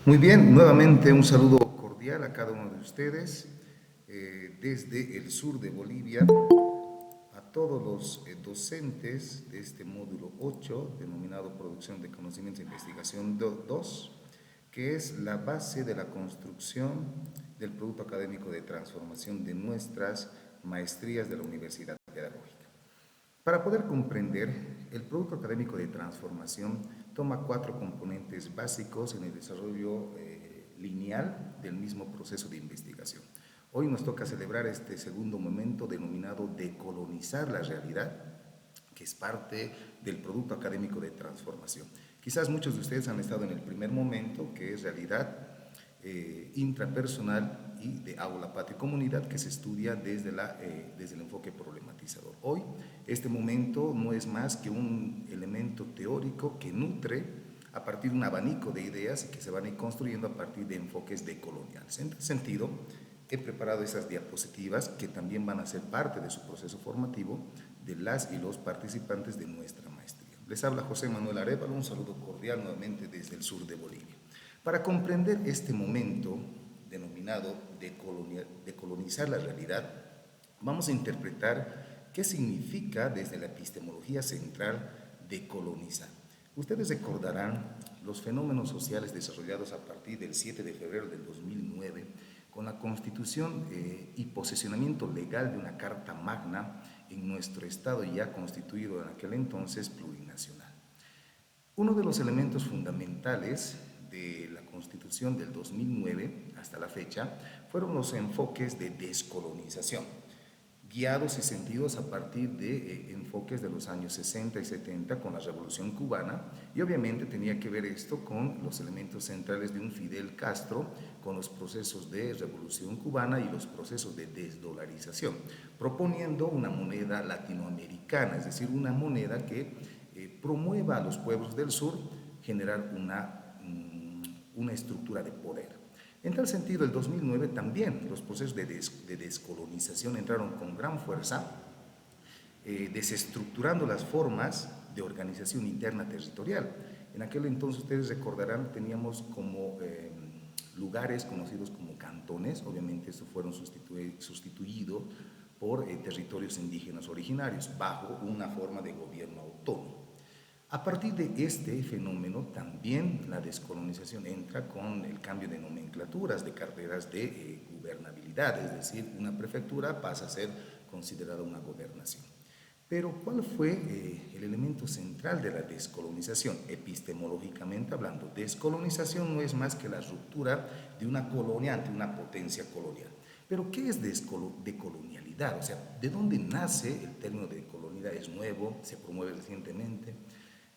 Muy bien, nuevamente un saludo cordial a cada uno de ustedes desde el sur de Bolivia, a todos los docentes de este módulo 8 denominado Producción de Conocimientos e Investigación 2, que es la base de la construcción del producto académico de transformación de nuestras maestrías de la Universidad Pedagógica. Para poder comprender, el producto académico de transformación toma cuatro componentes básicos en el desarrollo lineal del mismo proceso de investigación. Hoy nos toca celebrar este segundo momento denominado decolonizar la realidad, que es parte del producto académico de transformación. Quizás muchos de ustedes han estado en el primer momento, que es realidad intrapersonal y de aula, patria y comunidad, que se estudia desde el enfoque problematizador. Hoy, este momento no es más que un elemento teórico que nutre a partir de un abanico de ideas que se van a ir construyendo a partir de enfoques decoloniales. En este sentido, he preparado esas diapositivas que también van a ser parte de su proceso formativo de las y los participantes de nuestra maestría. Les habla José Manuel Arévalo, un saludo cordial nuevamente desde el sur de Bolivia. Para comprender este momento denominado decolonizar la realidad, vamos a interpretar qué significa desde la epistemología central decolonizar. Ustedes recordarán los fenómenos sociales desarrollados a partir del 7 de febrero del 2009 con la constitución y posesionamiento legal de una Carta Magna en nuestro Estado ya constituido en aquel entonces plurinacional. Uno de los elementos fundamentales de la Constitución del 2009 hasta la fecha fueron los enfoques de descolonización, guiados y sentidos a partir de enfoques de los años 60 y 70 con la Revolución Cubana, y obviamente tenía que ver esto con los elementos centrales de un Fidel Castro, con los procesos de Revolución Cubana y los procesos de desdolarización, proponiendo una moneda latinoamericana, es decir, una moneda que promueva a los pueblos del sur generar una estructura de poder. En tal sentido, el 2009 también los procesos de descolonización entraron con gran fuerza, desestructurando las formas de organización interna territorial. En aquel entonces, ustedes recordarán, teníamos como lugares conocidos como cantones, obviamente estos fueron sustituidos por territorios indígenas originarios, bajo una forma de gobierno autónomo. A partir de este fenómeno, también la descolonización entra con el cambio de nomenclaturas de carreras de gobernabilidad, es decir, una prefectura pasa a ser considerada una gobernación. Pero, ¿cuál fue el elemento central de la descolonización? Epistemológicamente hablando, descolonización no es más que la ruptura de una colonia ante una potencia colonial. Pero, ¿qué es decolonialidad? O sea, ¿de dónde nace el término de colonialidad? ¿Es nuevo? ¿Se promueve recientemente?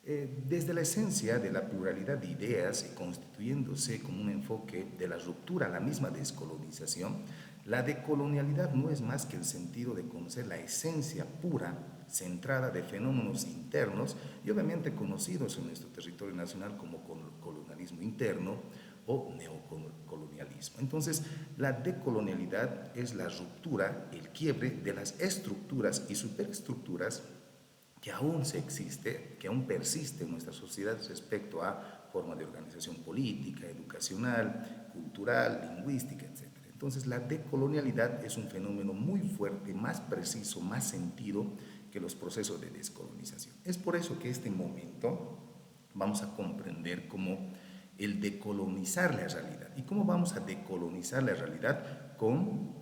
Desde la esencia de la pluralidad de ideas y constituyéndose como un enfoque de la ruptura a la misma descolonización, la decolonialidad no es más que el sentido de conocer la esencia pura, centrada de fenómenos internos y obviamente conocidos en nuestro territorio nacional como colonialismo interno o neocolonialismo. Entonces, la decolonialidad es la ruptura, el quiebre de las estructuras y superestructuras que aún se existe, que aún persiste en nuestra sociedad respecto a forma de organización política, educacional, cultural, lingüística, etc. Entonces, la decolonialidad es un fenómeno muy fuerte, más preciso, más sentido que los procesos de descolonización. Es por eso que este momento vamos a comprender como el decolonizar la realidad. ¿Y cómo vamos a decolonizar la realidad? Con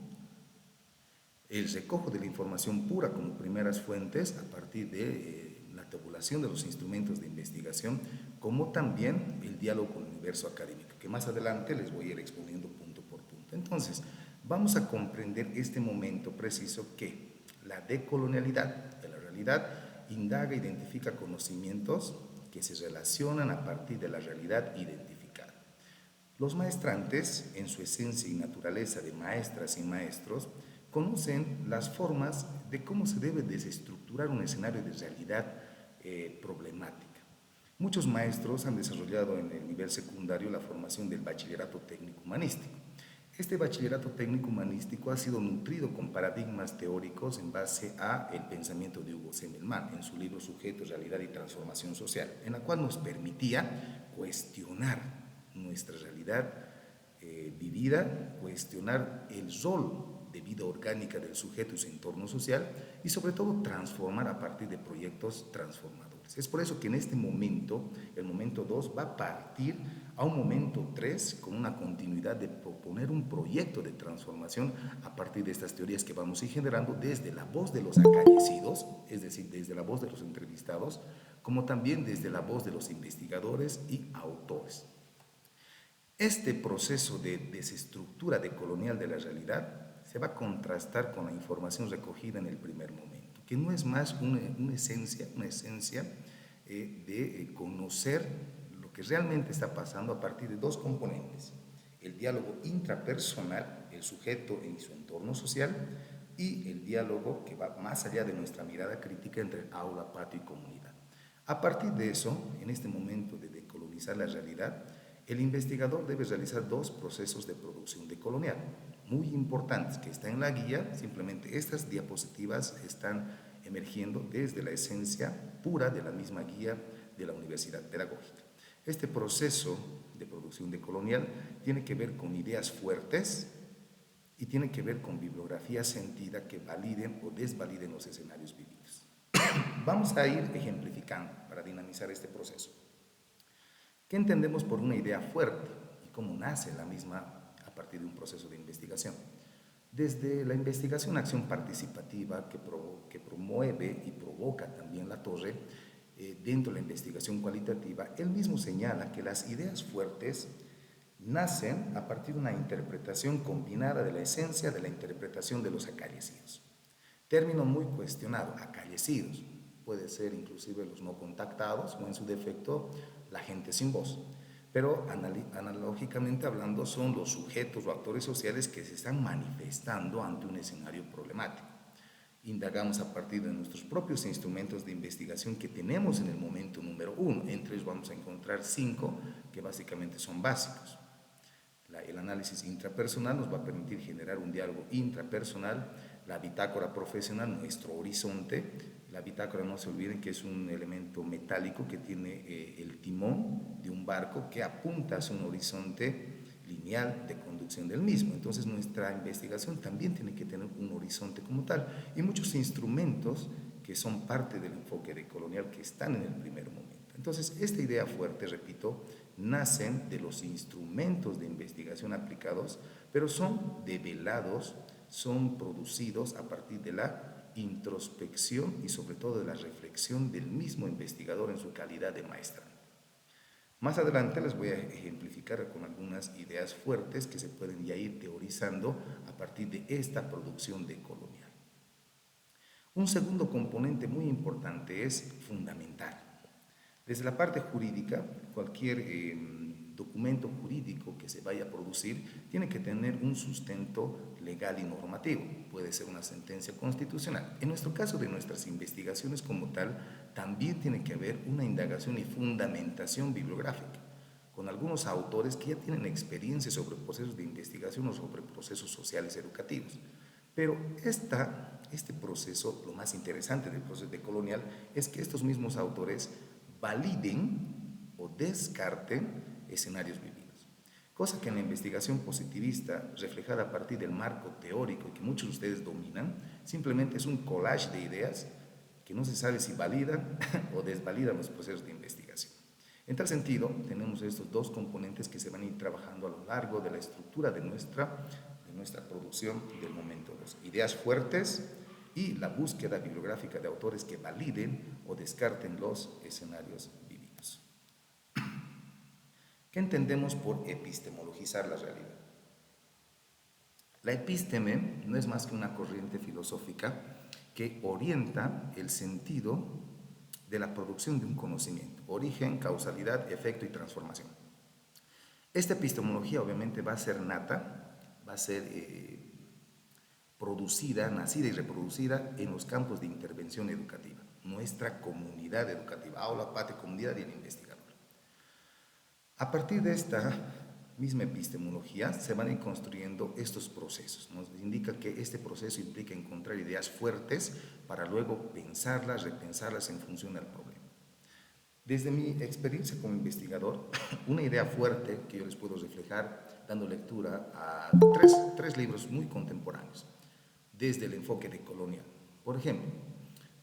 el recojo de la información pura como primeras fuentes a partir de la tabulación de los instrumentos de investigación, como también el diálogo con el universo académico, que más adelante les voy a ir exponiendo punto por punto. Entonces, vamos a comprender este momento preciso que la decolonialidad de la realidad indaga e identifica conocimientos que se relacionan a partir de la realidad identificada. Los maestrantes, en su esencia y naturaleza de maestras y maestros, conocen las formas de cómo se debe desestructurar un escenario de realidad problemática. Muchos maestros han desarrollado en el nivel secundario la formación del bachillerato técnico humanístico. Este bachillerato técnico humanístico ha sido nutrido con paradigmas teóricos en base a el pensamiento de Hugo Semmelmann en su libro Sujeto, Realidad y Transformación Social, en la cual nos permitía cuestionar nuestra realidad vivida, cuestionar el rol de vida orgánica del sujeto y su entorno social y sobre todo transformar a partir de proyectos transformadores. Es por eso que en este momento, el momento 2 va a partir a un momento 3 con una continuidad de proponer un proyecto de transformación a partir de estas teorías que vamos a ir generando desde la voz de los acaecidos, es decir, desde la voz de los entrevistados, como también desde la voz de los investigadores y autores. Este proceso de desestructura decolonial de la realidad se va a contrastar con la información recogida en el primer momento, que no es más una esencia de conocer lo que realmente está pasando a partir de dos componentes: el diálogo intrapersonal, el sujeto en su entorno social, y el diálogo que va más allá de nuestra mirada crítica entre aula, patio y comunidad. A partir de eso, en este momento de decolonizar la realidad, el investigador debe realizar dos procesos de producción decolonial muy importantes que están en la guía. Simplemente estas diapositivas están emergiendo desde la esencia pura de la misma guía de la Universidad Pedagógica. Este proceso de producción decolonial tiene que ver con ideas fuertes y tiene que ver con bibliografía sentida que validen o desvaliden los escenarios vividos. Vamos a ir ejemplificando para dinamizar este proceso. ¿Qué entendemos por una idea fuerte y cómo nace la misma a partir de un proceso de investigación? Desde la investigación acción participativa que promueve y provoca también la Torre, dentro de la investigación cualitativa, él mismo señala que las ideas fuertes nacen a partir de una interpretación combinada de la esencia de la interpretación de los acaecidos. Término muy cuestionado, acaecidos. Puede ser inclusive los no contactados o en su defecto la gente sin voz. Pero analógicamente hablando son los sujetos o actores sociales que se están manifestando ante un escenario problemático. Indagamos a partir de nuestros propios instrumentos de investigación que tenemos en el momento número 1. Entre ellos vamos a encontrar 5 que básicamente son básicos. El análisis intrapersonal nos va a permitir generar un diálogo intrapersonal. La bitácora profesional, nuestro horizonte. La bitácora, no se olviden que es un elemento metálico que tiene el timón de un barco que apunta hacia un horizonte lineal de conducción del mismo. Entonces nuestra investigación también tiene que tener un horizonte como tal y muchos instrumentos que son parte del enfoque decolonial que están en el primer momento. Entonces esta idea fuerte, repito, nacen de los instrumentos de investigación aplicados, pero son develados, son producidos a partir de la introspección y sobre todo de la reflexión del mismo investigador en su calidad de maestrante. Más adelante les voy a ejemplificar con algunas ideas fuertes que se pueden ya ir teorizando a partir de esta producción decolonial. Un segundo componente muy importante es fundamental. Desde la parte jurídica, cualquier documento jurídico que se vaya a producir tiene que tener un sustento legal y normativo. Puede ser una sentencia constitucional. En nuestro caso de nuestras investigaciones como tal, también tiene que haber una indagación y fundamentación bibliográfica, con algunos autores que ya tienen experiencia sobre procesos de investigación o sobre procesos sociales educativos. Pero este proceso, lo más interesante del proceso decolonial, es que estos mismos autores validen o descarten escenarios vividos. Cosa que en la investigación positivista, reflejada a partir del marco teórico y que muchos de ustedes dominan, simplemente es un collage de ideas que no se sabe si validan o desvalidan los procesos de investigación. En tal sentido, tenemos estos dos componentes que se van a ir trabajando a lo largo de la estructura de nuestra producción del momento 2. Ideas fuertes y la búsqueda bibliográfica de autores que validen o descarten los escenarios vividos. ¿Qué entendemos por epistemologizar la realidad? La episteme no es más que una corriente filosófica que orienta el sentido de la producción de un conocimiento: origen, causalidad, efecto y transformación. Esta epistemología obviamente va a ser nata, va a ser producida, nacida y reproducida en los campos de intervención educativa, nuestra comunidad educativa, aula, patio, comunidad y el investigador. A partir de esta misma epistemología se van a ir construyendo estos procesos. Nos indica que este proceso implica encontrar ideas fuertes para luego pensarlas, repensarlas en función del problema. Desde mi experiencia como investigador, una idea fuerte que yo les puedo reflejar dando lectura a tres libros muy contemporáneos, desde el enfoque decolonial. Por ejemplo,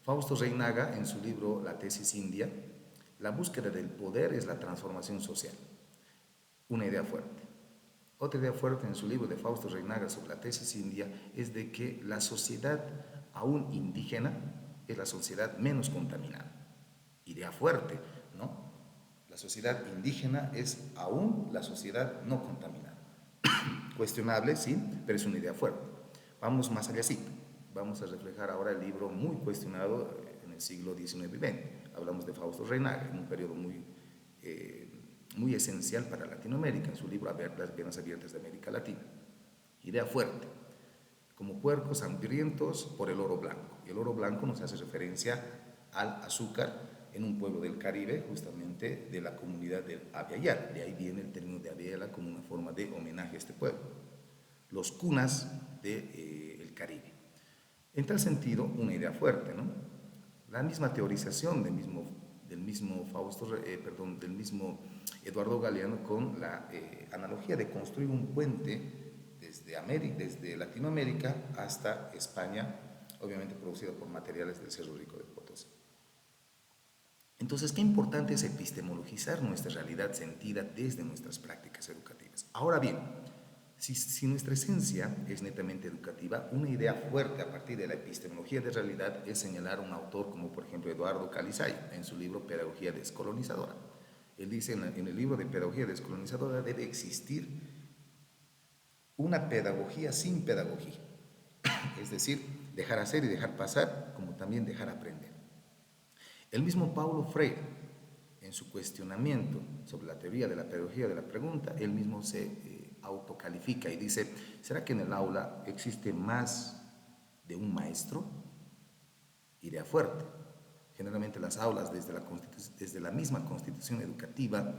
Fausto Reinaga, en su libro La tesis india, la búsqueda del poder es la transformación social. Una idea fuerte. Otra idea fuerte en su libro de Fausto Reinaga sobre la tesis india es de que la sociedad aún indígena es la sociedad menos contaminada. Idea fuerte, ¿no? La sociedad indígena es aún la sociedad no contaminada. Cuestionable, sí, pero es una idea fuerte. Vamos más allá, sí. Vamos a reflejar ahora el libro muy cuestionado en el siglo XIX y XX. Hablamos de Fausto Reinaga, en un periodo muy esencial para Latinoamérica, en su libro Las venas abiertas de América Latina. Idea fuerte, como puercos hambrientos por el oro blanco. Y el oro blanco nos hace referencia al azúcar en un pueblo del Caribe, justamente de la comunidad del Abya Yala. De ahí viene el término de Abya Yala como una forma de homenaje a este pueblo. Los cunas del Caribe. En tal sentido, una idea fuerte, ¿no? La misma teorización del mismo Eduardo Galeano con la analogía de construir un puente desde Latinoamérica hasta España, obviamente producido por materiales del Cerro Rico de Potosí. Entonces, qué importante es epistemologizar nuestra realidad sentida desde nuestras prácticas educativas. Ahora bien, si nuestra esencia es netamente educativa, una idea fuerte a partir de la epistemología de realidad es señalar a un autor como por ejemplo Eduardo Calizay en su libro Pedagogía Descolonizadora. Él dice en el libro de Pedagogía Descolonizadora debe existir una pedagogía sin pedagogía, es decir, dejar hacer y dejar pasar, como también dejar aprender. El mismo Paulo Freire, en su cuestionamiento sobre la teoría de la pedagogía de la pregunta, él mismo se autocalifica y dice, ¿será que en el aula existe más de un maestro? Idea fuerte. Generalmente las aulas, desde la misma constitución educativa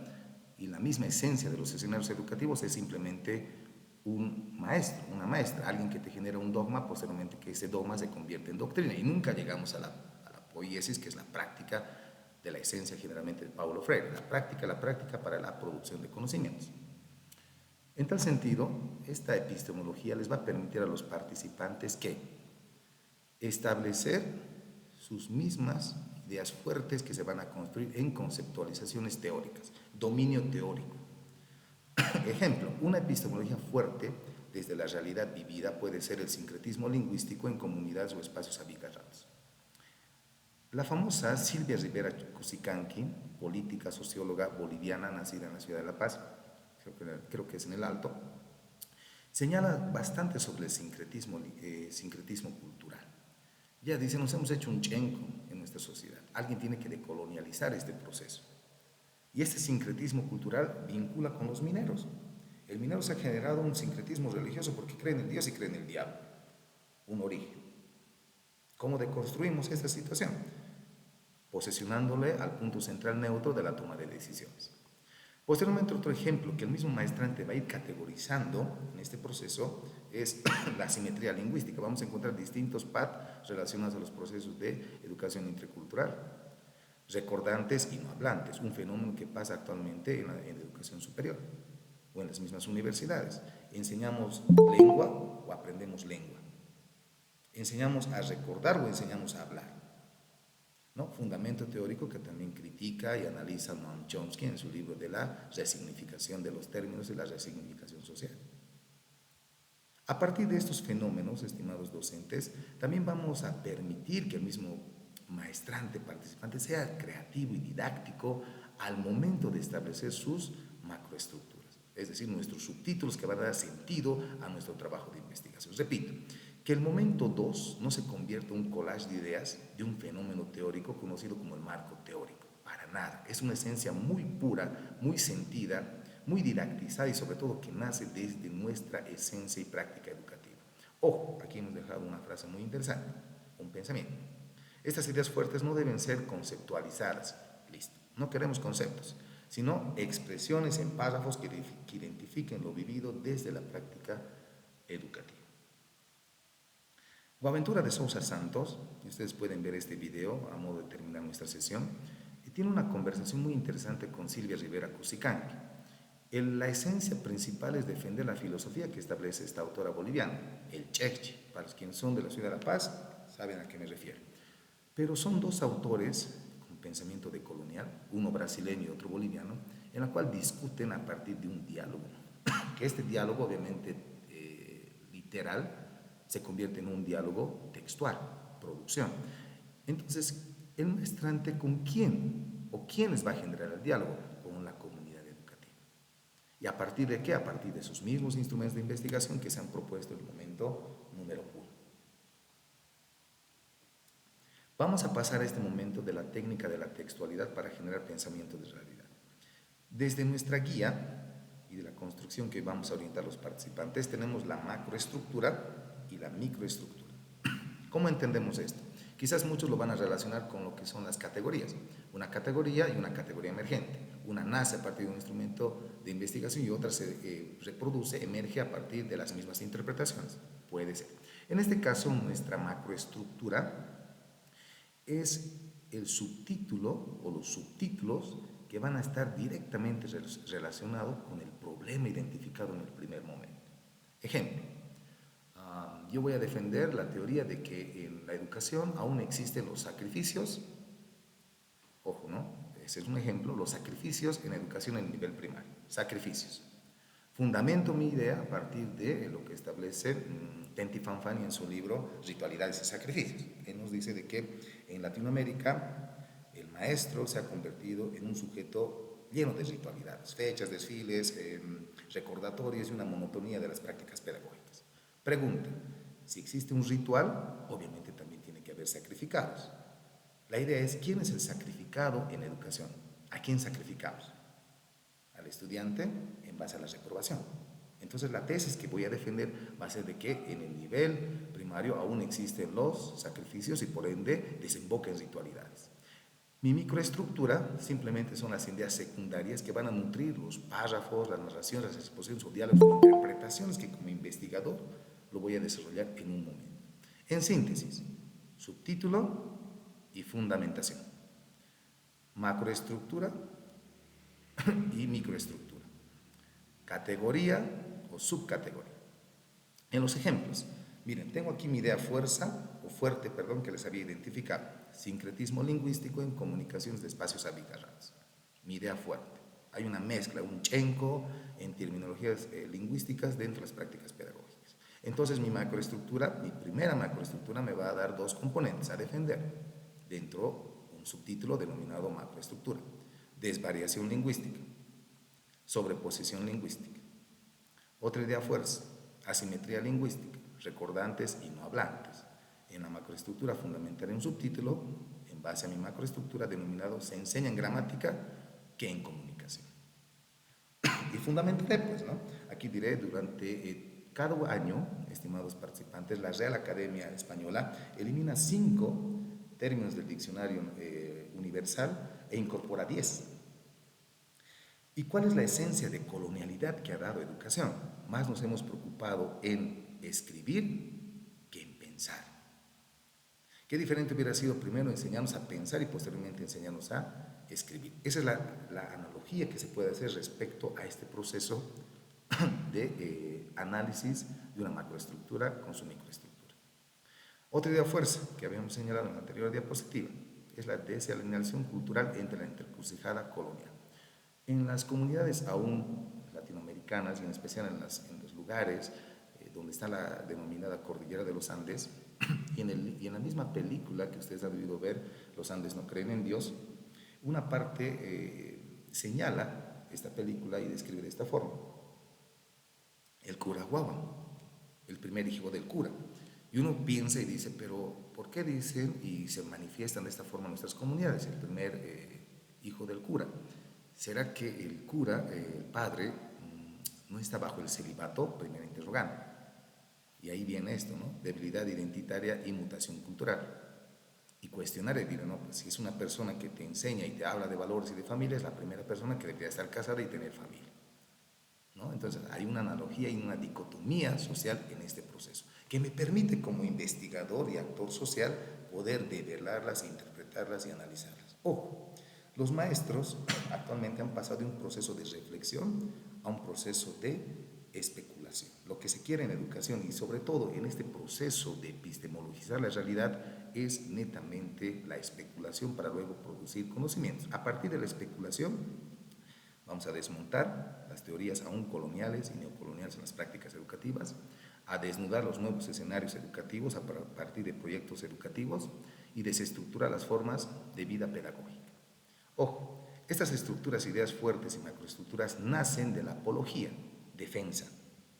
y la misma esencia de los escenarios educativos, es simplemente un maestro, una maestra, alguien que te genera un dogma, posteriormente que ese dogma se convierte en doctrina y nunca llegamos a la poiesis, que es la práctica de la esencia generalmente de Paulo Freire, la práctica para la producción de conocimientos. En tal sentido, esta epistemología les va a permitir a los participantes que establecer sus mismas ideas fuertes que se van a construir en conceptualizaciones teóricas, dominio teórico. Ejemplo, una epistemología fuerte desde la realidad vivida puede ser el sincretismo lingüístico en comunidades o espacios abigarrados. La famosa Silvia Rivera Cusicanqui, política, socióloga boliviana, nacida en la ciudad de La Paz, creo que es en el Alto, señala bastante sobre el sincretismo cultural. Ya dice, nos hemos hecho un chenco en nuestra sociedad. Alguien tiene que decolonializar este proceso. Y este sincretismo cultural vincula con los mineros. El minero se ha generado un sincretismo religioso porque cree en el Dios y cree en el diablo. Un origen. ¿Cómo deconstruimos esta situación? Posesionándole al punto central neutro de la toma de decisiones. Posteriormente, otro ejemplo que el mismo maestrante va a ir categorizando en este proceso es la asimetría lingüística. Vamos a encontrar distintos pads relacionados a los procesos de educación intercultural. Recordantes y no hablantes, un fenómeno que pasa actualmente en la educación superior o en las mismas universidades. Enseñamos lengua o aprendemos lengua. Enseñamos a recordar o enseñamos a hablar. ¿No? Fundamento teórico que también critica y analiza Noam Chomsky en su libro de la resignificación de los términos y la resignificación social. A partir de estos fenómenos, estimados docentes, también vamos a permitir que el mismo maestrante participante sea creativo y didáctico al momento de establecer sus macroestructuras, es decir, nuestros subtítulos que van a dar sentido a nuestro trabajo de investigación. Repito, que el momento 2 no se convierta en un collage de ideas de un fenómeno teórico conocido como el marco teórico, para nada. Es una esencia muy pura, muy sentida, muy didactizada y sobre todo que nace desde nuestra esencia y práctica educativa. Ojo, aquí hemos dejado una frase muy interesante, un pensamiento. Estas ideas fuertes no deben ser conceptualizadas, listo, no queremos conceptos, sino expresiones en párrafos que identifiquen lo vivido desde la práctica educativa. Boaventura de Sousa Santos, y ustedes pueden ver este video a modo de terminar nuestra sesión, tiene una conversación muy interesante con Silvia Rivera Cusicanqui. La esencia principal es defender la filosofía que establece esta autora boliviana, el Chekchi. Para los quienes son de la ciudad de La Paz, saben a qué me refiero. Pero son dos autores con pensamiento decolonial, uno brasileño y otro boliviano, en la cual discuten a partir de un diálogo, que este diálogo obviamente literal se convierte en un diálogo textual, producción. Entonces, el maestrante, ¿con quién o quiénes va a generar el diálogo? Con la comunidad educativa. ¿Y a partir de qué? A partir de esos mismos instrumentos de investigación que se han propuesto en el momento número 1. Vamos a pasar a este momento de la técnica de la textualidad para generar pensamiento de realidad. Desde nuestra guía y de la construcción que vamos a orientar a los participantes, tenemos la macroestructura y la microestructura. ¿Cómo entendemos esto? Quizás muchos lo van a relacionar con lo que son las categorías. Una categoría y una categoría emergente. Una nace a partir de un instrumento de investigación y otra se reproduce, emerge a partir de las mismas interpretaciones. Puede ser. En este caso, nuestra macroestructura es el subtítulo o los subtítulos que van a estar directamente relacionados con el problema identificado en el primer momento. Ejemplo, yo voy a defender la teoría de que en la educación aún existen los sacrificios, ojo, ¿no? Ese es un ejemplo, los sacrificios en educación en el nivel primario, sacrificios. Fundamento mi idea a partir de lo que establece Tenti Fanfani en su libro Ritualidades y Sacrificios. Él nos dice de que en Latinoamérica el maestro se ha convertido en un sujeto lleno de ritualidades, fechas, desfiles, recordatorios y una monotonía de las prácticas pedagógicas. Pregunta, si existe un ritual, obviamente también tiene que haber sacrificados. La idea es, ¿quién es el sacrificado en educación? ¿A quién sacrificamos? Al estudiante en base a la reprobación. Entonces la tesis que voy a defender va a ser de que en el nivel primario aún existen los sacrificios y por ende desemboca en ritualidades. Mi microestructura simplemente son las ideas secundarias que van a nutrir los párrafos, las narraciones, las exposiciones o diálogos o interpretaciones que como investigador lo voy a desarrollar en un momento. En síntesis, subtítulo y fundamentación. Macroestructura y microestructura. Categoría o subcategoría. En los ejemplos, miren, tengo aquí mi idea fuerte, que les había identificado. Sincretismo lingüístico en comunicaciones de espacios abigarrados. Mi idea fuerte. Hay una mezcla, un chenco en terminologías lingüísticas dentro de las prácticas pedagógicas. Entonces mi macroestructura, mi primera macroestructura me va a dar dos componentes a defender dentro de un subtítulo denominado macroestructura. Desvariación lingüística, sobreposición lingüística. Otra idea fuerza, asimetría lingüística, recordantes y no hablantes. En la macroestructura fundamentaré un subtítulo en base a mi macroestructura denominado Se enseña en gramática que en comunicación. Y fundamentaré, pues, ¿no? Aquí diré durante cada año, estimados participantes, la Real Academia Española elimina 5 términos del diccionario universal e incorpora 10. ¿Y cuál es la esencia de colonialidad que ha dado educación? Más nos hemos preocupado en escribir que en pensar. Qué diferente hubiera sido primero enseñarnos a pensar y posteriormente enseñarnos a escribir. Esa es la analogía que se puede hacer respecto a este proceso de análisis de una macroestructura con su microestructura. Otra idea fuerza que habíamos señalado en la anterior diapositiva es la desalineación cultural entre la intercrucijada colonial. En las comunidades aún latinoamericanas y en especial en los lugares donde está la denominada Cordillera de los Andes y en la misma película que ustedes han debido ver, Los Andes no creen en Dios, una parte señala esta película y describe de esta forma. El cura Guagua, el primer hijo del cura. Y uno piensa y dice, pero ¿por qué dicen y se manifiestan de esta forma nuestras comunidades? El primer hijo del cura. ¿Será que el cura, el padre, no está bajo el celibato? Primera interrogante. Y ahí viene esto, ¿no? Debilidad identitaria y mutación cultural. Y cuestionar, dirá, no, pues si es una persona que te enseña y te habla de valores y de familia, es la primera persona que debería estar casada y tener familia, ¿no? Entonces hay una analogía y una dicotomía social en este proceso, que me permite como investigador y actor social poder develarlas, interpretarlas y analizarlas. Ojo, Los maestros actualmente han pasado de un proceso de reflexión a un proceso de especulación. Lo que se quiere en educación y sobre todo en este proceso de epistemologizar la realidad es netamente la especulación para luego producir conocimientos. A partir de la especulación vamos a desmontar las teorías aún coloniales y neocoloniales en las prácticas educativas, a desnudar los nuevos escenarios educativos a partir de proyectos educativos y desestructurar las formas de vida pedagógica. Ojo, estas estructuras, ideas fuertes y macroestructuras nacen de la apología, defensa.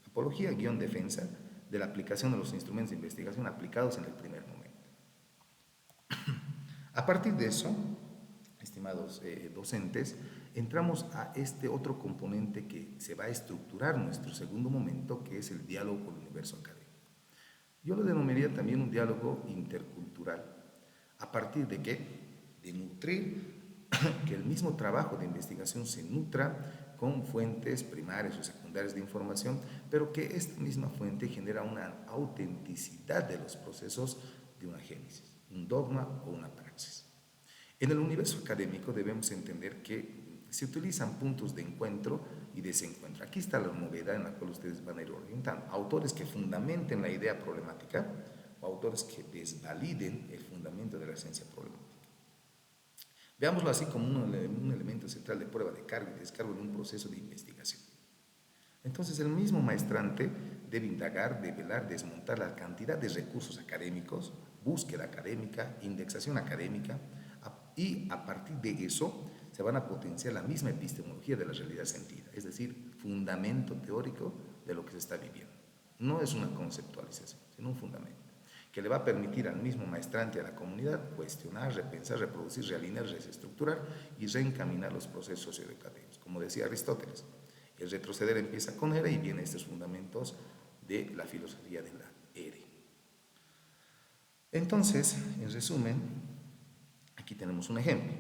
Apología-defensa de la aplicación de los instrumentos de investigación aplicados en el primer momento. A partir de eso, estimados docentes, entramos a este otro componente que se va a estructurar nuestro segundo momento, que es el diálogo con el universo académico. Yo lo denominaría también un diálogo intercultural. ¿A partir de qué? De nutrir que el mismo trabajo de investigación se nutra con fuentes primarias o secundarias de información, pero que esta misma fuente genera una autenticidad de los procesos de una génesis, un dogma o una praxis. En el universo académico debemos entender que se utilizan puntos de encuentro y desencuentro. Aquí está la novedad en la cual ustedes van a ir orientando. Autores que fundamenten la idea problemática o autores que desvaliden el fundamento de la esencia problemática. Veámoslo así como un elemento central de prueba de cargo y descargo en un proceso de investigación. Entonces, el mismo maestrante debe indagar, develar, desmontar la cantidad de recursos académicos, búsqueda académica, indexación académica, y a partir de eso se van a potenciar la misma epistemología de la realidad sentida, es decir, fundamento teórico de lo que se está viviendo. No es una conceptualización, sino un fundamento que le va a permitir al mismo maestrante y a la comunidad cuestionar, repensar, reproducir, realinear, desestructurar y reencaminar los procesos socioeducativos. Como decía Aristóteles, el retroceder empieza con ERE y vienen estos fundamentos de la filosofía de la ERE. Entonces, en resumen, aquí tenemos un ejemplo.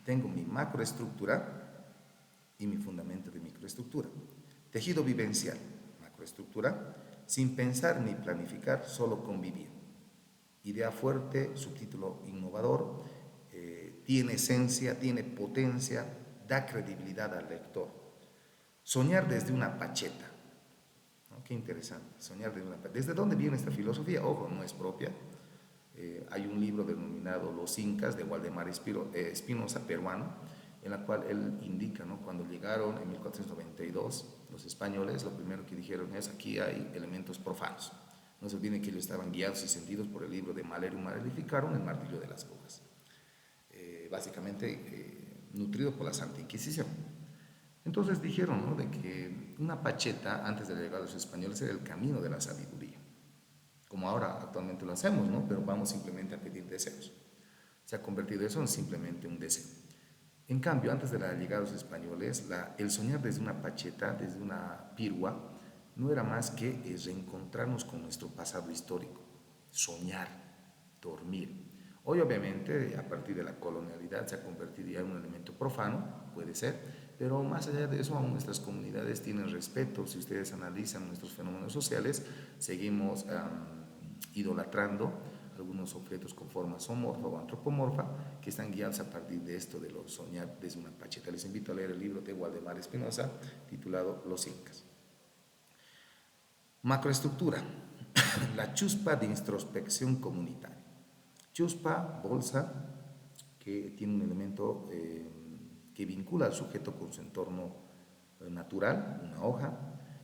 Tengo mi macroestructura y mi fundamento de microestructura. Tejido vivencial, macroestructura, sin pensar ni planificar, solo convivir. Idea fuerte, subtítulo innovador, tiene esencia, tiene potencia, da credibilidad al lector. Soñar desde una pacheta. ¿No? Qué interesante, soñar desde una pacheta. ¿Desde dónde viene esta filosofía? Ojo, no es propia. Hay un libro denominado Los Incas de Waldemar Espinosa, peruano, en la cual él indica, ¿no? Cuando llegaron en 1492 los españoles, lo primero que dijeron es: aquí hay elementos profanos. No se olviden que ellos estaban guiados y sentidos por el libro de Malerium Maleficarum, el martillo de las brujas, básicamente nutrido por la Santa Inquisición. Entonces dijeron, ¿no?, de que una pacheta antes de llegar a los españoles era el camino de la sabiduría, como ahora actualmente lo hacemos, ¿no? Pero vamos simplemente a pedir deseos. Se ha convertido eso en simplemente un deseo. En cambio, antes de la llegada de los españoles, el soñar desde una pacheta, desde una pirua, no era más que reencontrarnos con nuestro pasado histórico, soñar, dormir. Hoy, obviamente, a partir de la colonialidad se ha convertido ya en un elemento profano, puede ser, pero más allá de eso, aún nuestras comunidades tienen respeto. Si ustedes analizan nuestros fenómenos sociales, seguimos idolatrando algunos objetos con forma zoomorfa o antropomorfa que están guiados a partir de esto de lo soñar desde una pacheta. Les invito a leer el libro de Waldemar Espinosa titulado Los Incas. Macroestructura, la chuspa de introspección comunitaria. Chuspa, bolsa, que tiene un elemento que vincula al sujeto con su entorno natural, una hoja,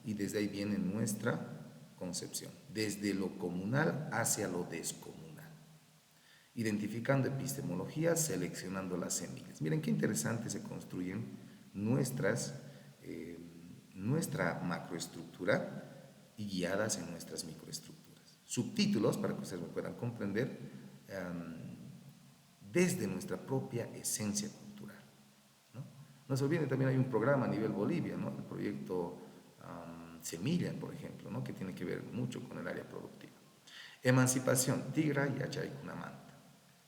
y desde ahí viene nuestra concepción, desde lo comunal hacia lo descomunal, identificando epistemologías, seleccionando las semillas. Miren qué interesante se construyen nuestra macroestructura y guiadas en nuestras microestructuras. Subtítulos para que ustedes lo puedan comprender desde nuestra propia esencia cultural, ¿no? No se olviden, también hay un programa a nivel Bolivia, ¿no?, el proyecto Semilla, por ejemplo, ¿no?, que tiene que ver mucho con el área productiva. Emancipación, Tigra y Achaycunamanta.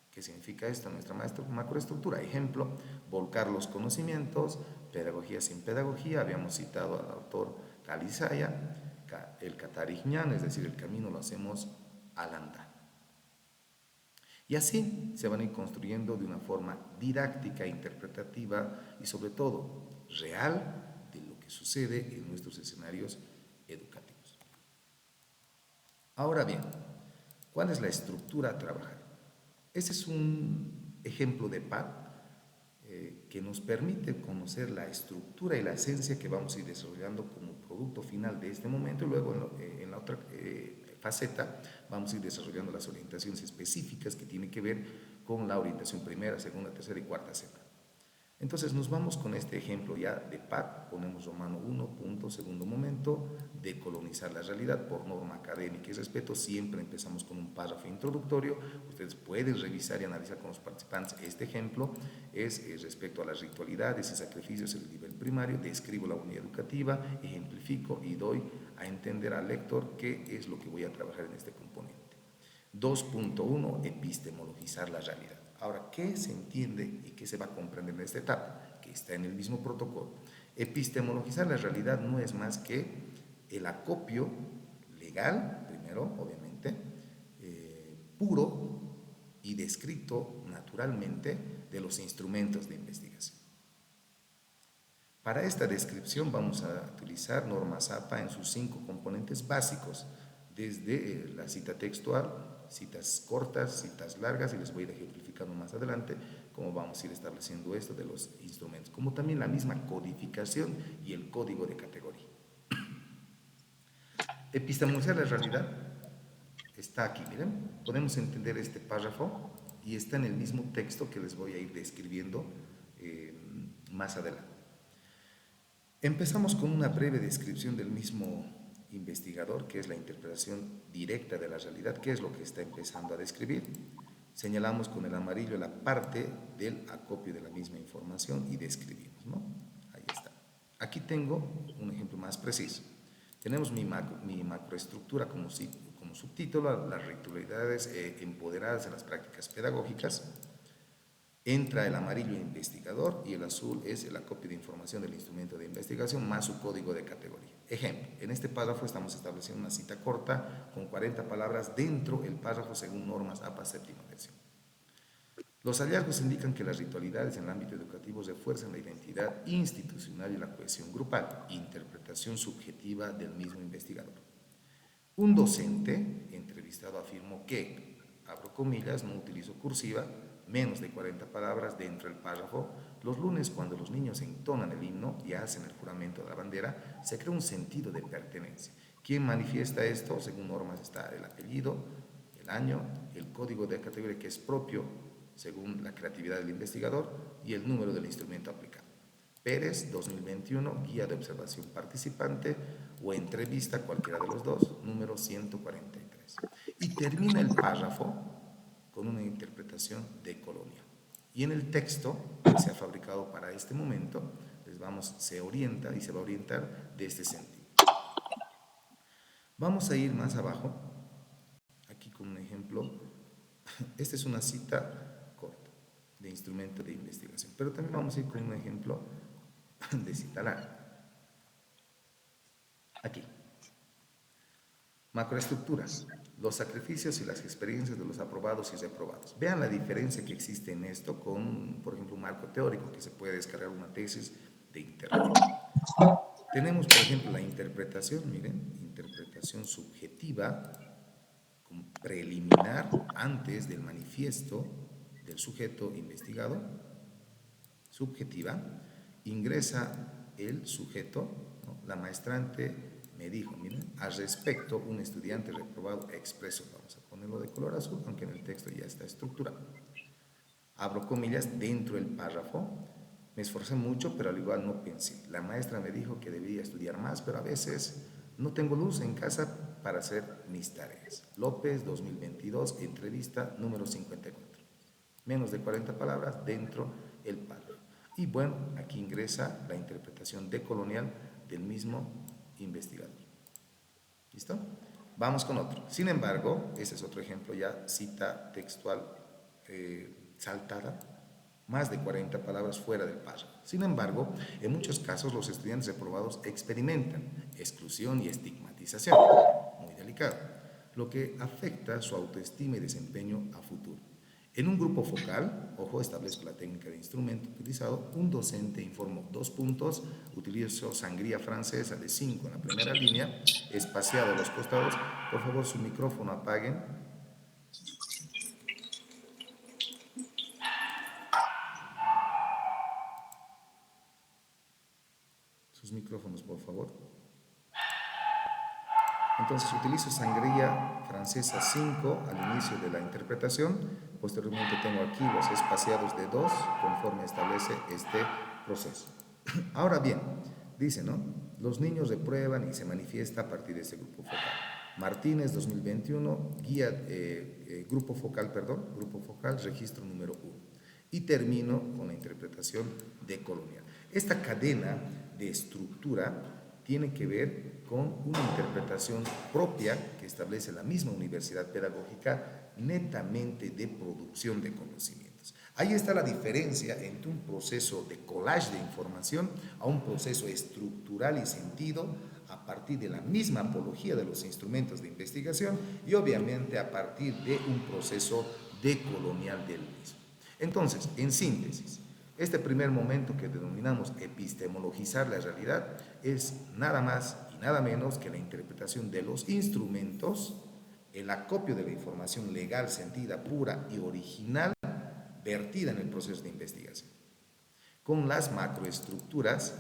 ¿Qué significa esto? Nuestra macroestructura. Ejemplo, volcar los conocimientos, pedagogía sin pedagogía. Habíamos citado al autor Calizaya, el Catarigñán, es decir, el camino lo hacemos al andar. Y así se van a ir construyendo de una forma didáctica, interpretativa y sobre todo real de lo que sucede en nuestros escenarios educativos. Ahora bien, ¿cuál es la estructura a trabajar? Este es un ejemplo de PAD que nos permite conocer la estructura y la esencia que vamos a ir desarrollando como producto final de este momento y luego en la otra faceta vamos a ir desarrollando las orientaciones específicas que tienen que ver con la orientación primera, segunda, tercera y cuarta semana. Entonces nos vamos con este ejemplo ya de PAC, ponemos Romano 1, punto, segundo momento, decolonizar la realidad por norma académica y respeto. Siempre empezamos con un párrafo introductorio. Ustedes pueden revisar y analizar con los participantes este ejemplo. Es respecto a las ritualidades y sacrificios en el nivel primario. Describo la unidad educativa, ejemplifico y doy a entender al lector qué es lo que voy a trabajar en este componente. 2.1, epistemologizar la realidad. Ahora, ¿qué se entiende y qué se va a comprender en esta etapa? Que está en el mismo protocolo. Epistemologizar la realidad no es más que el acopio legal, primero, obviamente, puro y descrito naturalmente de los instrumentos de investigación. Para esta descripción vamos a utilizar normas APA en sus 5 componentes básicos, desde la cita textual, citas cortas, citas largas, y les voy a ir ejemplificando más adelante cómo vamos a ir estableciendo esto de los instrumentos, como también la misma codificación y el código de categoría. Epistemologizar la realidad está aquí, miren, podemos entender este párrafo y está en el mismo texto que les voy a ir describiendo más adelante. Empezamos con una breve descripción del mismo investigador, que es la interpretación directa de la realidad, que es lo que está empezando a describir. Señalamos con el amarillo la parte del acopio de la misma información y describimos, ¿no? Ahí está. Aquí tengo un ejemplo más preciso. Tenemos mi macroestructura como subtítulo, las ritualidades empoderadas en las prácticas pedagógicas. Entra el amarillo investigador y el azul es el acopio de información del instrumento de investigación más su código de categoría. Ejemplo, en este párrafo estamos estableciendo una cita corta con 40 palabras dentro del párrafo según normas APA séptima versión. Los hallazgos indican que las ritualidades en el ámbito educativo refuerzan la identidad institucional y la cohesión grupal, interpretación subjetiva del mismo investigador. Un docente entrevistado afirmó que, abro comillas, no utilizo cursiva, menos de 40 palabras dentro del párrafo. Los lunes, cuando los niños entonan el himno y hacen el juramento de la bandera, se crea un sentido de pertenencia. ¿Quién manifiesta esto? Según normas está el apellido, el año, el código de categoría que es propio, según la creatividad del investigador, y el número del instrumento aplicado. Pérez, 2021, guía de observación participante o entrevista, cualquiera de los dos, número 143. Y termina el párrafo con una interpretación decolonial. Y en el texto que se ha fabricado para este momento, se orienta y se va a orientar de este sentido. Vamos a ir más abajo, aquí con un ejemplo. Esta es una cita corta de instrumento de investigación, pero también vamos a ir con un ejemplo de cita larga. Aquí. Macroestructuras, los sacrificios y las experiencias de los aprobados y reprobados. Vean la diferencia que existe en esto con, por ejemplo, un marco teórico que se puede descargar una tesis de internet. Tenemos, por ejemplo, la interpretación, miren, interpretación subjetiva, como preliminar antes del manifiesto del sujeto investigado, subjetiva, ingresa el sujeto, ¿no? La maestrante me dijo, miren, al respecto, un estudiante reprobado expreso, vamos a ponerlo de color azul, aunque en el texto ya está estructurado. Abro comillas, dentro del párrafo, me esforcé mucho, pero al igual no pensé. La maestra me dijo que debería estudiar más, pero a veces no tengo luz en casa para hacer mis tareas. López, 2022, entrevista número 54. Menos de 40 palabras dentro del párrafo. Y bueno, aquí ingresa la interpretación decolonial del mismo investigador. ¿Listo? Vamos con otro. Sin embargo, este es otro ejemplo ya, cita textual saltada, más de 40 palabras fuera del párrafo. Sin embargo, en muchos casos los estudiantes reprobados experimentan exclusión y estigmatización, muy delicado, lo que afecta su autoestima y desempeño a futuro. En un grupo focal, ojo, establezco la técnica de instrumento utilizado, un docente informó 2 puntos, utilizo sangría francesa de 5 en la primera línea, espaciado a los costados. Por favor, su micrófono apaguen. Sus micrófonos, por favor. Entonces utilizo sangría francesa 5 al inicio de la interpretación. Posteriormente tengo aquí los espaciados de 2 conforme establece este proceso. Ahora bien, dice, ¿no? Los niños reprueban y se manifiesta a partir de ese grupo focal. Martínez 2021, guía, grupo focal, registro número 1. Y termino con la interpretación decolonial. Esta cadena de estructura tiene que ver con una interpretación propia que establece la misma universidad pedagógica, netamente de producción de conocimientos. Ahí está la diferencia entre un proceso de collage de información a un proceso estructural y sentido a partir de la misma apología de los instrumentos de investigación y obviamente a partir de un proceso decolonial del mismo. Entonces, en síntesis, este primer momento que denominamos epistemologizar la realidad es nada más y nada menos que la interpretación de los instrumentos, el acopio de la información legal, sentida, pura y original, vertida en el proceso de investigación. Con las macroestructuras,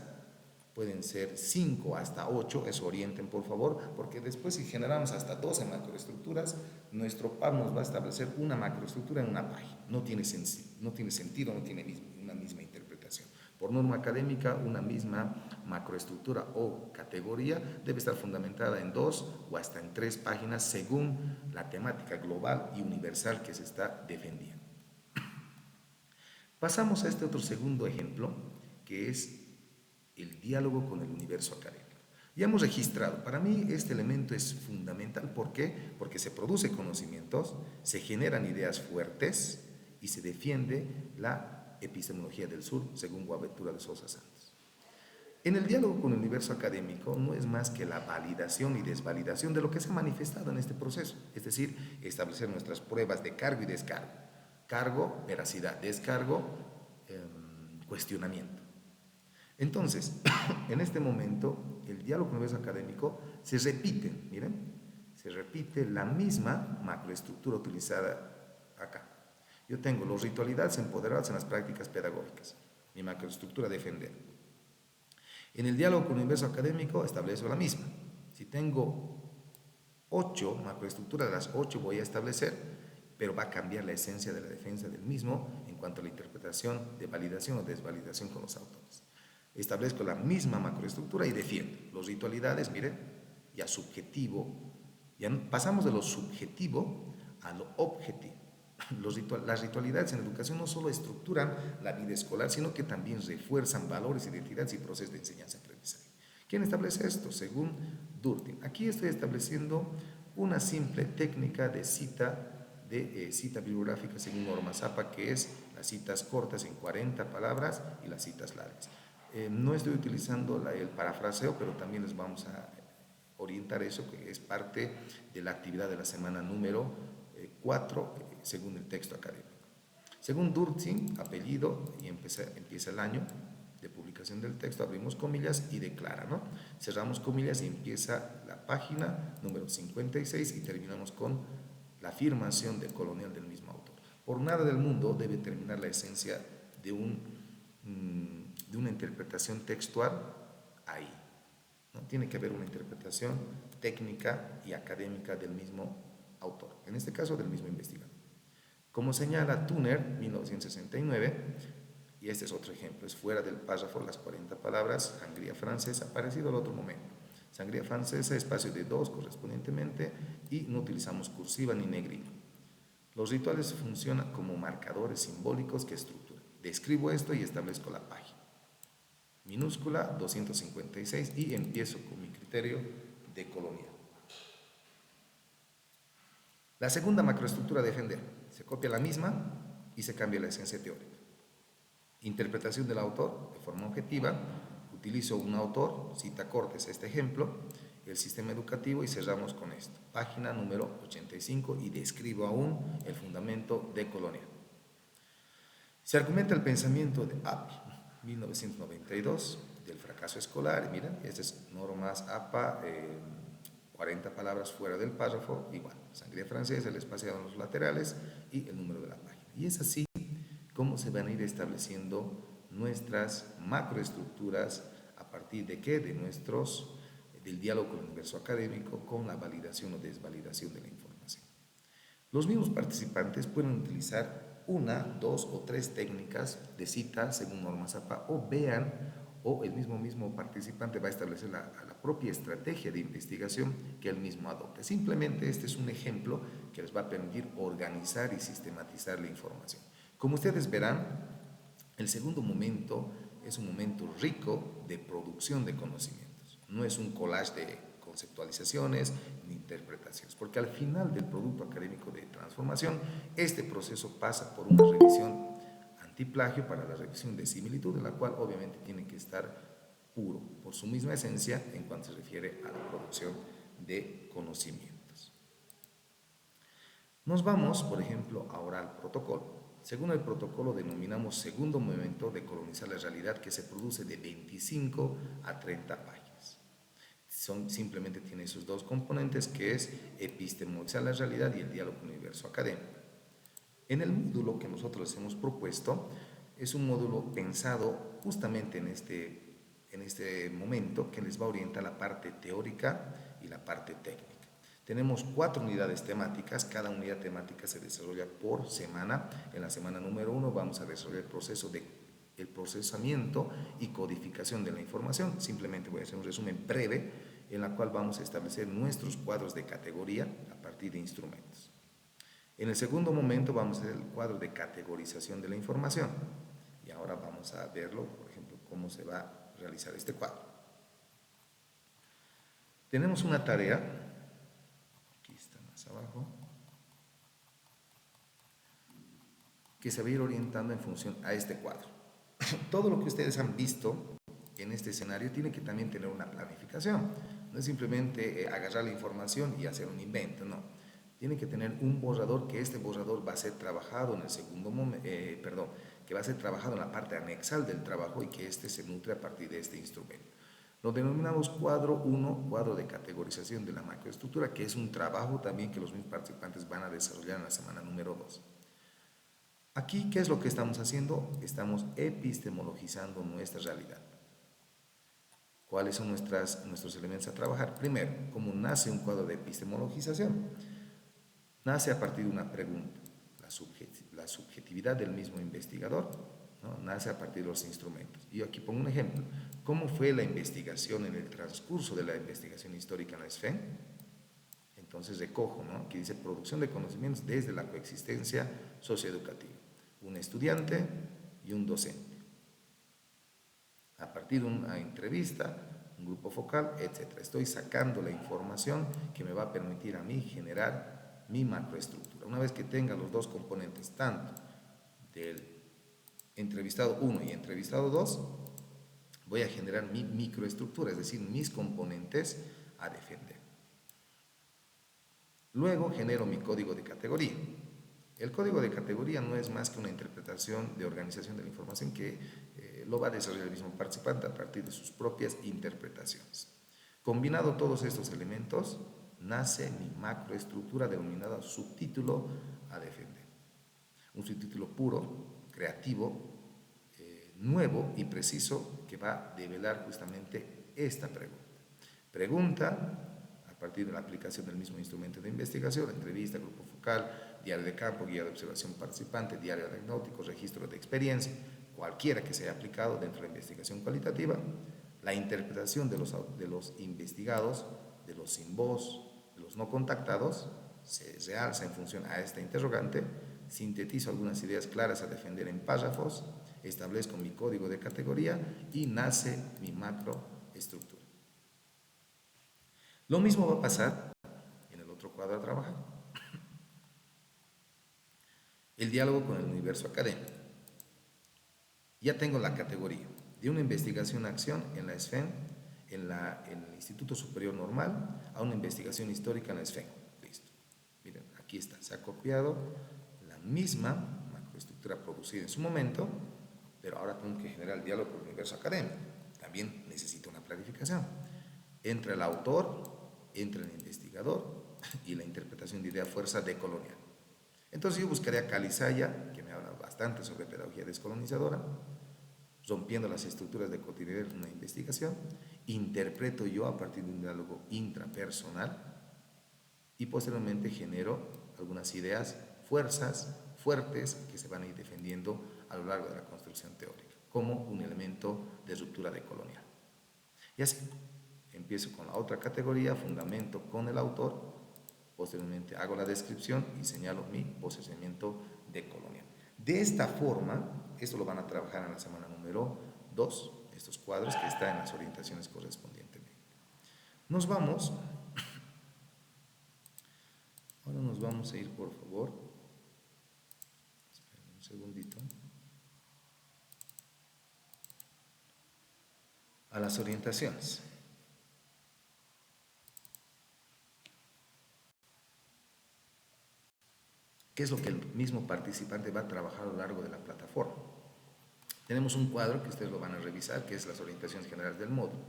pueden ser 5 hasta 8, eso orienten por favor, porque después si generamos hasta 12 macroestructuras, nuestro PAB nos va a establecer una macroestructura en una página. No tiene sentido, no tiene una misma interpretación. Por norma académica, una misma macroestructura o categoría debe estar fundamentada en 2 o hasta en 3 páginas según la temática global y universal que se está defendiendo. Pasamos a este otro segundo ejemplo, que es el diálogo con el universo académico. Ya hemos registrado, para mí este elemento es fundamental. ¿Por qué? Porque se produce conocimientos, se generan ideas fuertes y se defiende la epistemología del sur, según Boaventura de Sousa Santos. En el diálogo con el universo académico no es más que la validación y desvalidación de lo que se ha manifestado en este proceso, es decir, establecer nuestras pruebas de cargo y descargo. Cargo, veracidad; descargo, cuestionamiento. Entonces, en este momento, el diálogo con el universo académico se repite, miren, se repite la misma macroestructura utilizada acá. Yo tengo los ritualidades empoderadas en las prácticas pedagógicas, mi macroestructura defender. En el diálogo con el universo académico establezco la misma. Si tengo 8 macroestructuras, de las 8 voy a establecer, pero va a cambiar la esencia de la defensa del mismo en cuanto a la interpretación de validación o desvalidación con los autores. Establezco la misma macroestructura y defiendo. Los ritualidades, miren, ya subjetivo, ya pasamos de lo subjetivo a lo objetivo. Las ritualidades en educación no solo estructuran la vida escolar, sino que también refuerzan valores, identidades y procesos de enseñanza-aprendizaje. ¿Quién establece esto? Según Durkheim. Aquí estoy estableciendo una simple técnica de cita bibliográfica según Norma Zappa, que es las citas cortas en 40 palabras y las citas largas. No estoy utilizando el parafraseo, pero también les vamos a orientar eso, que es parte de la actividad de la semana número 4, según el texto académico. Según Durkheim, apellido, y empieza el año de publicación del texto, abrimos comillas y declara, ¿no? Cerramos comillas y empieza la página número 56 y terminamos con la afirmación decolonial del mismo autor. Por nada del mundo debe terminar la esencia de una interpretación textual ahí, ¿no? Tiene que haber una interpretación técnica y académica del mismo autor, en este caso del mismo investigador. Como señala Thuner, 1969, y este es otro ejemplo, es fuera del párrafo, las 40 palabras, sangría francesa, parecido al otro momento. Sangría francesa, espacio de 2 correspondientemente, y no utilizamos cursiva ni negrita. Los rituales funcionan como marcadores simbólicos que estructuran. Describo esto y establezco la página. Minúscula 256 y empiezo con mi criterio decolonial. La segunda macroestructura a defender. Se copia la misma y se cambia la esencia teórica. Interpretación del autor de forma objetiva. Utilizo un autor, cita Cortes, este ejemplo, el sistema educativo, y cerramos con esto. Página número 85 y describo aún el fundamento decolonial. Se argumenta el pensamiento de API, 1992, del fracaso escolar. Y miren, este es normas APA, 40 palabras fuera del párrafo, igual, sangría francesa, el espaciado en los laterales y el número de la página. Y es así como se van a ir estableciendo nuestras macroestructuras a partir de qué, del diálogo con el universo académico, con la validación o desvalidación de la información. Los mismos participantes pueden utilizar una, dos o tres técnicas de cita según normas APA o vean o el mismo participante va a establecer la propia estrategia de investigación que él mismo adopte. Simplemente este es un ejemplo que les va a permitir organizar y sistematizar la información. Como ustedes verán, el segundo momento es un momento rico de producción de conocimientos. No es un collage de conceptualizaciones ni interpretaciones, porque al final del producto académico de transformación, este proceso pasa por una revisión antiplagio para la revisión de similitud, en la cual obviamente tiene que estar puro por su misma esencia en cuanto se refiere a la producción de conocimientos. Nos vamos, por ejemplo, ahora al protocolo. Según el protocolo denominamos segundo momento de colonizar la realidad, que se produce de 25 a 30 páginas. Simplemente tiene esos dos componentes, que es epistemologizar la realidad y el diálogo con el universo académico. En el módulo que nosotros les hemos propuesto, es un módulo pensado justamente en este momento, que les va a orientar la parte teórica y la parte técnica. Tenemos 4 unidades temáticas, cada unidad temática se desarrolla por semana. En la semana número 1 vamos a desarrollar el procesamiento y codificación de la información. Simplemente voy a hacer un resumen breve en la cual vamos a establecer nuestros cuadros de categoría a partir de instrumentos. En el segundo momento vamos a hacer el cuadro de categorización de la información. Y ahora vamos a verlo, por ejemplo, cómo se va a realizar este cuadro. Tenemos una tarea, aquí está más abajo, que se va a ir orientando en función a este cuadro. Todo lo que ustedes han visto en este escenario tiene que también tener una planificación. No es simplemente agarrar la información y hacer un invento, no. Tiene que tener un borrador, que este borrador va a ser trabajado en el segundo momento, que va a ser trabajado en la parte anexal del trabajo y que este se nutre a partir de este instrumento. Lo denominamos cuadro 1, cuadro de categorización de la macroestructura, que es un trabajo también que los mismos participantes van a desarrollar en la semana número 2. Aquí, ¿qué es lo que estamos haciendo? Estamos epistemologizando nuestra realidad. ¿Cuáles son nuestros elementos a trabajar? Primero, ¿cómo nace un cuadro de epistemologización? Nace a partir de una pregunta, la subjetividad del mismo investigador, ¿no? Nace a partir de los instrumentos. Y aquí pongo un ejemplo. ¿Cómo fue la investigación en el transcurso de la investigación histórica en la SFEN? Entonces recojo, ¿no? Que dice producción de conocimientos desde la coexistencia socioeducativa. Un estudiante y un docente. A partir de una entrevista, un grupo focal, etc. Estoy sacando la información que me va a permitir a mí generar mi macroestructura. Una vez que tenga los dos componentes, tanto del entrevistado 1 y entrevistado 2, voy a generar mi microestructura, es decir, mis componentes a defender. Luego genero mi código de categoría. El código de categoría no es más que una interpretación de organización de la información que lo va a desarrollar el mismo participante a partir de sus propias interpretaciones. Combinado todos estos elementos, nace mi macroestructura denominada subtítulo a defender. Un subtítulo puro, creativo, nuevo y preciso que va a develar justamente esta pregunta. Pregunta a partir de la aplicación del mismo instrumento de investigación, entrevista, grupo focal, diario de campo, guía de observación participante, diario diagnóstico, registro de experiencia, cualquiera que se haya aplicado dentro de la investigación cualitativa, la interpretación de los investigados, de los sin voz, de los no contactados, se realza en función a esta interrogante, sintetizo algunas ideas claras a defender en párrafos, establezco mi código de categoría y nace mi macroestructura. Lo mismo va a pasar en el otro cuadro a trabajar. El diálogo con el universo académico. Ya tengo la categoría de una investigación-acción en la SFEN, en el Instituto Superior Normal, a una investigación histórica en la SFEN. Listo. Miren, aquí está, se ha copiado la misma infraestructura producida en su momento, pero ahora tengo que generar el diálogo con el universo académico. También necesito una planificación. Entra el autor, entra el investigador y la interpretación de idea fuerza decolonial. Entonces yo buscaré a Calizaya, que me habla bastante sobre pedagogía descolonizadora, rompiendo las estructuras de cotidianidad de una investigación, interpreto yo a partir de un diálogo intrapersonal y posteriormente genero algunas ideas, fuerzas fuertes que se van a ir defendiendo a lo largo de la construcción teórica, como un elemento de ruptura decolonial. Y así, empiezo con la otra categoría, fundamento con el autor, posteriormente hago la descripción y señalo mi posicionamiento decolonial. De esta forma, esto lo van a trabajar en la semana número 2, estos cuadros que están en las orientaciones correspondientemente. Ahora nos vamos a ir, por favor, esperen un segundito, a las orientaciones. ¿Qué es lo que el mismo participante va a trabajar a lo largo de la plataforma? Tenemos un cuadro que ustedes lo van a revisar, que es las orientaciones generales del módulo.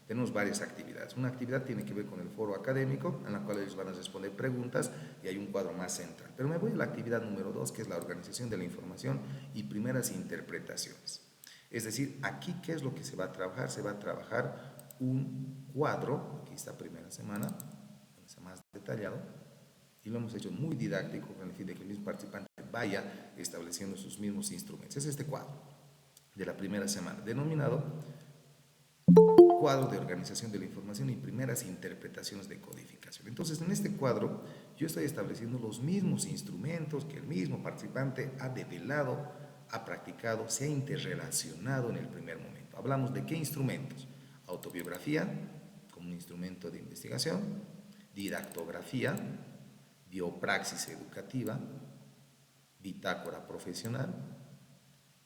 Tenemos varias actividades. Una actividad tiene que ver con el foro académico, en la cual ellos van a responder preguntas y hay un cuadro más central. Pero me voy a la actividad número 2, que es la organización de la información y primeras interpretaciones. Es decir, aquí, ¿qué es lo que se va a trabajar? Se va a trabajar un cuadro, aquí está primera semana, donde está más detallado, y lo hemos hecho muy didáctico con el fin de que el mismo participante vaya estableciendo sus mismos instrumentos. Es este cuadro de la primera semana, denominado cuadro de organización de la información y primeras interpretaciones de codificación. Entonces, en este cuadro yo estoy estableciendo los mismos instrumentos que el mismo participante ha develado, ha practicado, se ha interrelacionado en el primer momento. Hablamos de qué instrumentos: autobiografía como un instrumento de investigación, didactografía, biopraxis educativa, bitácora profesional,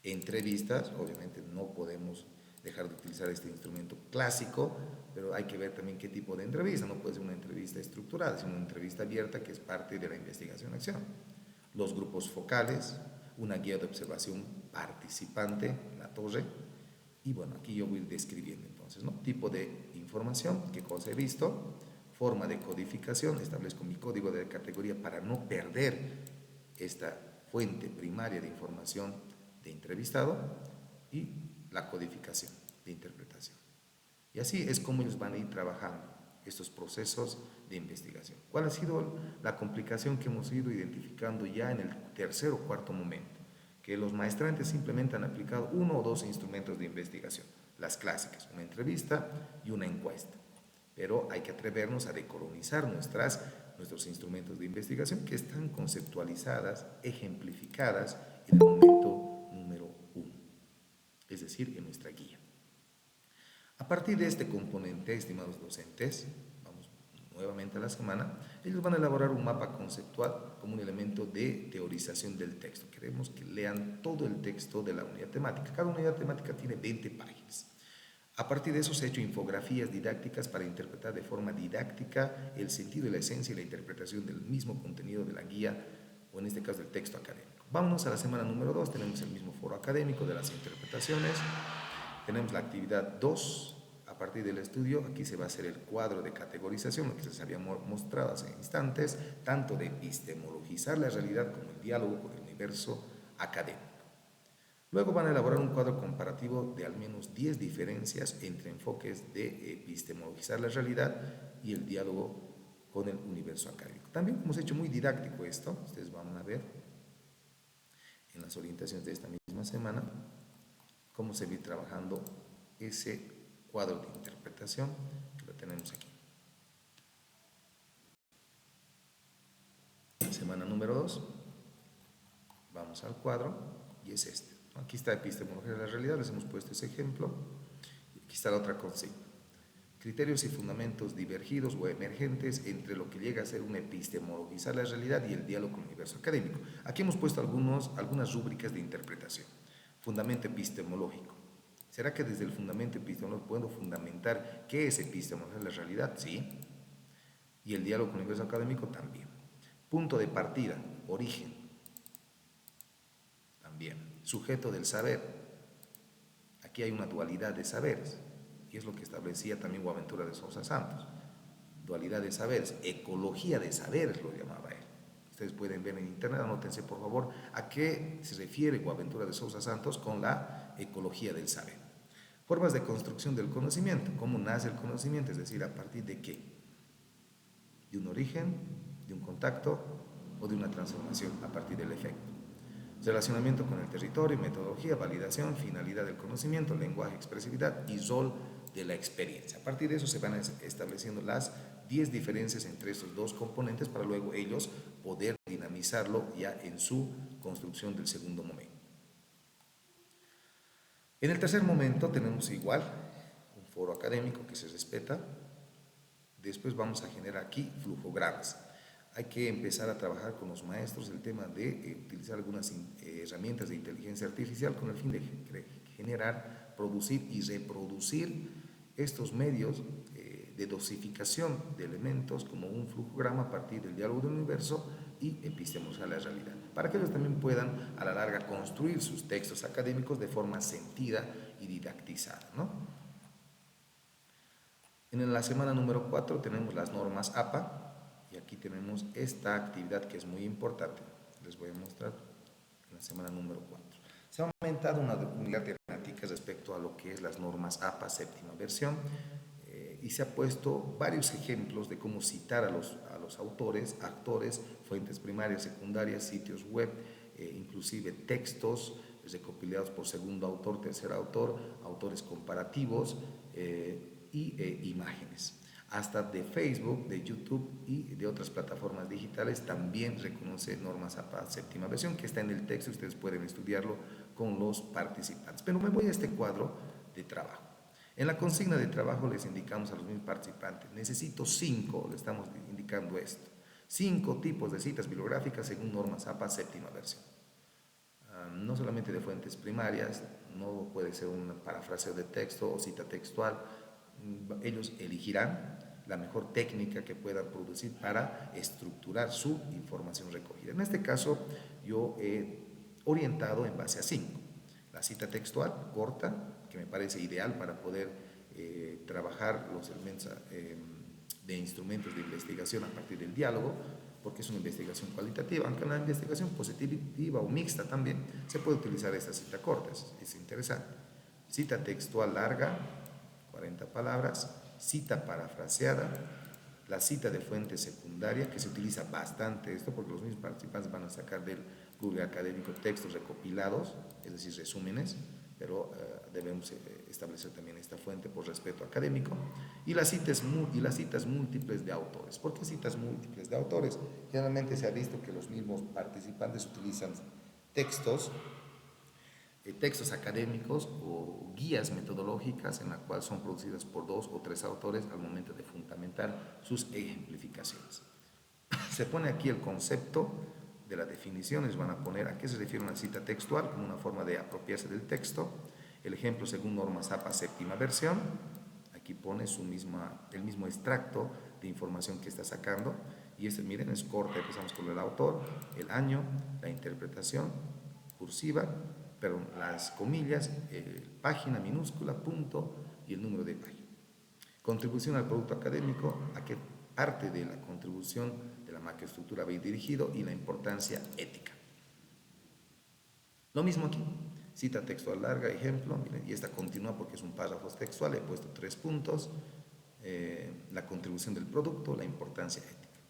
entrevistas. Obviamente no podemos dejar de utilizar este instrumento clásico, pero hay que ver también qué tipo de entrevista. No puede ser una entrevista estructurada, sino una entrevista abierta que es parte de la investigación-acción. Los grupos focales, una guía de observación participante, la torre, y bueno, aquí yo voy describiendo entonces, ¿no? Tipo de información, qué cosa he visto, forma de codificación, establezco mi código de categoría para no perder esta fuente primaria de información de entrevistado, y la codificación de interpretación. Y así es como ellos van a ir trabajando estos procesos de investigación. ¿Cuál ha sido la complicación que hemos ido identificando ya en el tercer o cuarto momento? Que los maestrantes simplemente han aplicado uno o dos instrumentos de investigación, las clásicas, una entrevista y una encuesta. Pero hay que atrevernos a decolonizar nuestros instrumentos de investigación, que están conceptualizadas, ejemplificadas en el momento número 1, es decir, en nuestra guía. A partir de este componente, estimados docentes, vamos nuevamente a la semana, ellos van a elaborar un mapa conceptual como un elemento de teorización del texto. Queremos que lean todo el texto de la unidad temática. Cada unidad temática tiene 20 páginas. A partir de eso se han hecho infografías didácticas para interpretar de forma didáctica el sentido y la esencia y la interpretación del mismo contenido de la guía, o en este caso del texto académico. Vámonos a la semana número 2, tenemos el mismo foro académico de las interpretaciones, tenemos la actividad 2, a partir del estudio, aquí se va a hacer el cuadro de categorización, lo que se había mostrado hace instantes, tanto de epistemologizar la realidad como el diálogo con el universo académico. Luego van a elaborar un cuadro comparativo de al menos 10 diferencias entre enfoques de epistemologizar la realidad y el diálogo con el universo académico. También hemos hecho muy didáctico esto, ustedes van a ver en las orientaciones de esta misma semana cómo se va trabajando ese cuadro de interpretación que lo tenemos aquí. Semana número 2, vamos al cuadro y es este. Aquí está epistemología de la realidad, les hemos puesto ese ejemplo. Y aquí está la otra consigna: criterios y fundamentos divergidos o emergentes entre lo que llega a ser una epistemologizar la realidad y el diálogo con el universo académico. Aquí hemos puesto algunas rúbricas de interpretación. Fundamento epistemológico. ¿Será que desde el fundamento epistemológico puedo fundamentar qué es epistemologizar la realidad? Sí. Y el diálogo con el universo académico también. Punto de partida, origen. Bien, sujeto del saber. Aquí hay una dualidad de saberes, y es lo que establecía también Boaventura de Sousa Santos. Dualidad de saberes, ecología de saberes lo llamaba él. Ustedes pueden ver en internet, anótense por favor, a qué se refiere Boaventura de Sousa Santos con la ecología del saber. Formas de construcción del conocimiento, cómo nace el conocimiento, es decir, a partir de qué, de un origen, de un contacto o de una transformación a partir del efecto. Relacionamiento con el territorio, metodología, validación, finalidad del conocimiento, lenguaje, expresividad y rol de la experiencia. A partir de eso se van estableciendo las 10 diferencias entre estos dos componentes para luego ellos poder dinamizarlo ya en su construcción del segundo momento. En el tercer momento tenemos igual un foro académico que se respeta. Después vamos a generar aquí flujogramas. Hay que empezar a trabajar con los maestros el tema de utilizar algunas herramientas de inteligencia artificial con el fin de generar, producir y reproducir estos medios de dosificación de elementos como un flujograma a partir del diálogo del universo y epistemología de la realidad, para que ellos también puedan a la larga construir sus textos académicos de forma sentida y didactizada, ¿no? En la semana número 4 tenemos las normas APA, y aquí tenemos esta actividad que es muy importante. Les voy a mostrar en la semana número 4. Se ha aumentado una unidad de temática respecto a lo que es las normas APA séptima versión, y se ha puesto varios ejemplos de cómo citar a los autores, actores, fuentes primarias, secundarias, sitios web, inclusive textos recopilados por segundo autor, tercer autor, autores comparativos y imágenes. Hasta de Facebook, de YouTube y de otras plataformas digitales también reconoce normas APA séptima versión, que está en el texto, ustedes pueden estudiarlo con los participantes. Pero me voy a este cuadro de trabajo. En la consigna de trabajo les indicamos a los mismos participantes, necesito 5, le estamos indicando esto, 5 tipos de citas bibliográficas según normas APA séptima versión. No solamente de fuentes primarias, no puede ser un parafraseo de texto o cita textual. Ellos elegirán la mejor técnica que puedan producir para estructurar su información recogida. En este caso, yo he orientado en base a 5. La cita textual corta, que me parece ideal para poder trabajar los elementos de instrumentos de investigación a partir del diálogo, porque es una investigación cualitativa, aunque en la investigación positiva o mixta también se puede utilizar esta cita corta, es interesante. Cita textual larga, 40 palabras, cita parafraseada, la cita de fuente secundaria, que se utiliza bastante esto, porque los mismos participantes van a sacar del Google académico textos recopilados, es decir, resúmenes, pero debemos establecer también esta fuente por respeto académico, y las citas múltiples de autores. ¿Por qué citas múltiples de autores? Generalmente se ha visto que los mismos participantes utilizan textos académicos o guías metodológicas en la cual son producidas por 2 o 3 autores al momento de fundamentar sus ejemplificaciones. Se pone aquí el concepto de la definición, les van a poner a qué se refiere una cita textual como una forma de apropiarse del texto, el ejemplo según normas APA séptima versión, aquí pone el mismo extracto de información que está sacando, y miren, es corta, empezamos con el autor, el año, la interpretación, cursiva, pero las comillas, página minúscula, punto y el número de página. Contribución al producto académico, a qué parte de la contribución de la macroestructura va dirigido y la importancia ética. Lo mismo aquí, cita textual larga, ejemplo, miren, y esta continúa porque es un párrafo textual, he puesto 3 puntos, la contribución del producto, la importancia ética.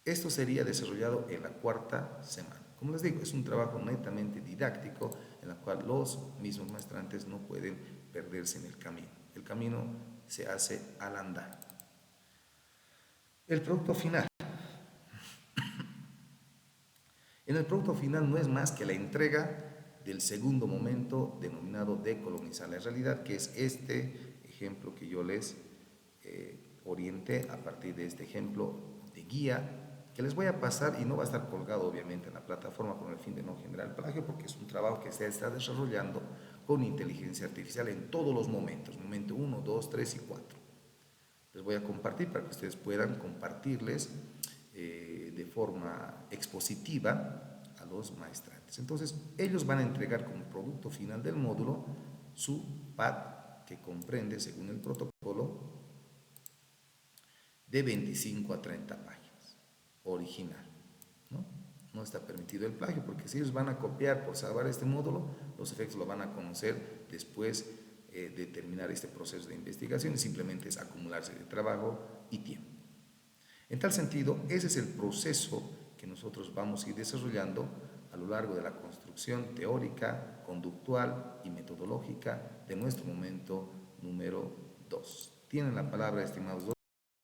Esto sería desarrollado en la 4ª semana. Como les digo, es un trabajo netamente didáctico en el cual los mismos maestrantes no pueden perderse en el camino. El camino se hace al andar. El producto final. En el producto final no es más que la entrega del segundo momento denominado decolonizar la realidad, que es este ejemplo que yo les orienté a partir de este ejemplo de guía que les voy a pasar, y no va a estar colgado obviamente en la plataforma con el fin de no generar plagio, porque es un trabajo que se está desarrollando con inteligencia artificial en todos los momentos, momento 1, 2, 3 y 4. Les voy a compartir para que ustedes puedan compartirles de forma expositiva a los maestrantes. Entonces, ellos van a entregar como producto final del módulo su PAD, que comprende, según el protocolo, de 25 a 30 páginas, original, ¿no? No está permitido el plagio, porque si ellos van a copiar por salvar este módulo, los efectos lo van a conocer después de terminar este proceso de investigación, y simplemente es acumularse de trabajo y tiempo. En tal sentido, ese es el proceso que nosotros vamos a ir desarrollando a lo largo de la construcción teórica, conductual y metodológica de nuestro momento número 2. Tienen la palabra, estimados